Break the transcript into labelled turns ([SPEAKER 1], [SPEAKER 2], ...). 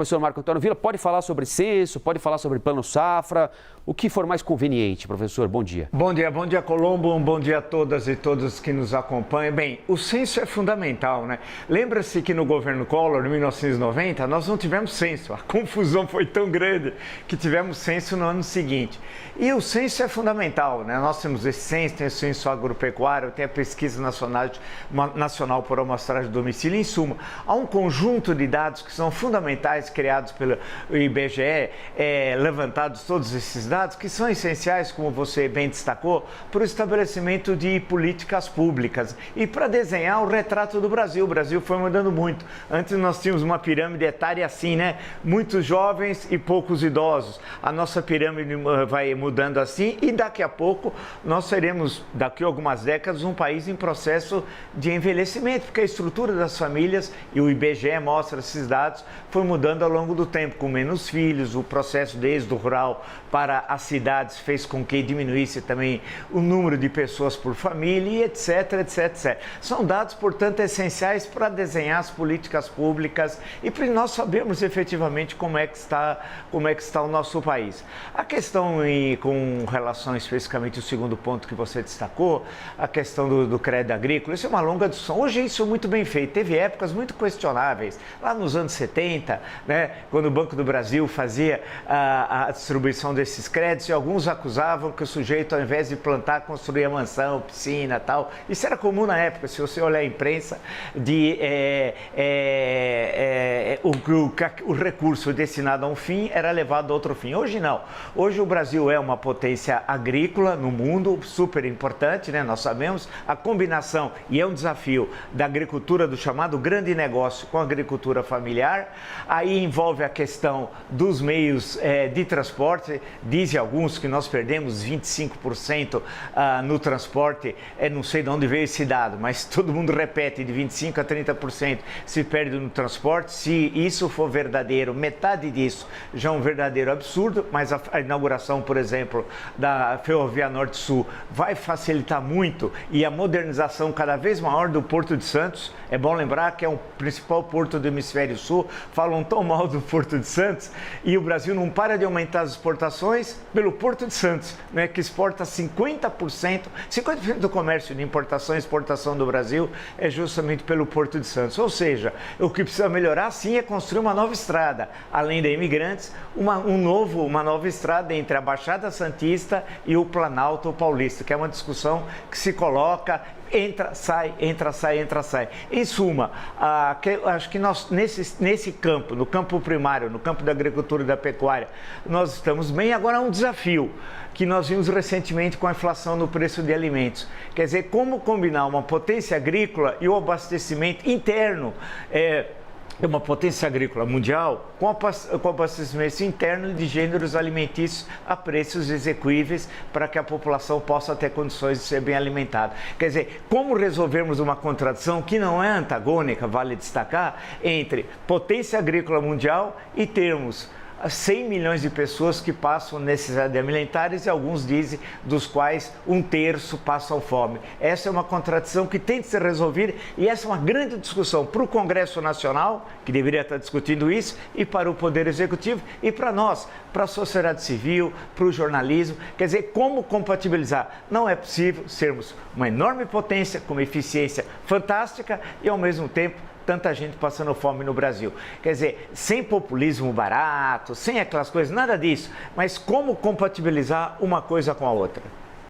[SPEAKER 1] Professor Marco Antônio Villa, pode falar sobre censo, pode falar sobre plano safra, o que for mais conveniente, professor. Bom dia.
[SPEAKER 2] Bom dia, Colombo, bom dia a todas e todos que nos acompanham. Bem, o censo é fundamental, né? Lembra-se que no governo Collor, em 1990, nós não tivemos censo. A confusão foi tão grande que tivemos censo no ano seguinte. E o censo é fundamental, né? Nós temos esse censo, tem o censo agropecuário, tem a pesquisa nacional por amostragem de domicílio. Em suma, há um conjunto de dados que são fundamentais, criados pelo IBGE, levantados todos esses dados, que são essenciais, como você bem destacou, para o estabelecimento de políticas públicas e para desenhar o retrato do Brasil. O Brasil foi mudando muito. Antes nós tínhamos uma pirâmide etária assim, né? Muitos jovens e poucos idosos. A nossa pirâmide vai mudando assim e daqui a pouco nós seremos, daqui a algumas décadas, um país em processo de envelhecimento, porque a estrutura das famílias, e o IBGE mostra esses dados, foi mudando ao longo do tempo, com menos filhos. O processo desde o rural para as cidades fez com que diminuísse também o número de pessoas por família, e etc, etc, etc. São dados, portanto, essenciais para desenhar as políticas públicas e para nós sabermos efetivamente como é que está o nosso país. A questão, com relação especificamente ao segundo ponto que você destacou, a questão do crédito agrícola, isso é uma longa discussão. Hoje isso é muito bem feito. Teve épocas muito questionáveis, lá nos anos 70, né, quando o Banco do Brasil fazia a distribuição desses créditos, e alguns acusavam que o sujeito, ao invés de plantar, construía mansão, piscina e tal. Isso era comum na época, se você olhar a imprensa, o recurso destinado a um fim era levado a outro fim. Hoje não. Hoje o Brasil é uma potência agrícola no mundo, super importante, né? Nós sabemos a combinação, e é um desafio, da agricultura, do chamado grande negócio, com a agricultura familiar. Aí envolve a questão dos meios de transporte. Dizem alguns que nós perdemos 25% no transporte. Não sei de onde veio esse dado, mas todo mundo repete, de 25% a 30% se perde no transporte. Se isso for verdadeiro, metade disso já é um verdadeiro absurdo, mas a inauguração, por exemplo, da Ferrovia Norte-Sul vai facilitar muito, e a modernização cada vez maior do Porto de Santos. É bom lembrar que é o principal porto do Hemisfério Sul. Falam tão mal do Porto de Santos, e o Brasil não para de aumentar as exportações pelo Porto de Santos, né, que exporta 50% do comércio de importação e exportação do Brasil é justamente pelo Porto de Santos. Ou seja, o que precisa melhorar sim é construir uma nova estrada, além de Imigrantes, uma nova estrada entre a Baixada Santista e o Planalto Paulista, que é uma discussão que se coloca. Entra, sai, entra, sai, entra, sai. Em suma, acho que nós, nesse campo, no campo primário, no campo da agricultura e da pecuária, nós estamos bem. Agora há um desafio que nós vimos recentemente com a inflação no preço de alimentos. Quer dizer, como combinar uma potência agrícola e o abastecimento interno, uma potência agrícola mundial, com abastecimento interno de gêneros alimentícios a preços exequíveis, para que a população possa ter condições de ser bem alimentada. Quer dizer, como resolvermos uma contradição que não é antagônica, vale destacar, entre potência agrícola mundial e termos 100 milhões de pessoas que passam necessidades alimentares, e alguns dizem dos quais 1/3 passam fome. Essa é uma contradição que tem de ser resolvida, e essa é uma grande discussão para o Congresso Nacional, que deveria estar discutindo isso, e para o Poder Executivo, e para nós, para a sociedade civil, para o jornalismo. Quer dizer, como compatibilizar? Não é possível sermos uma enorme potência com uma eficiência fantástica e, ao mesmo tempo, tanta gente passando fome no Brasil. Quer dizer, sem populismo barato, sem aquelas coisas, nada disso. Mas como compatibilizar uma coisa com a outra?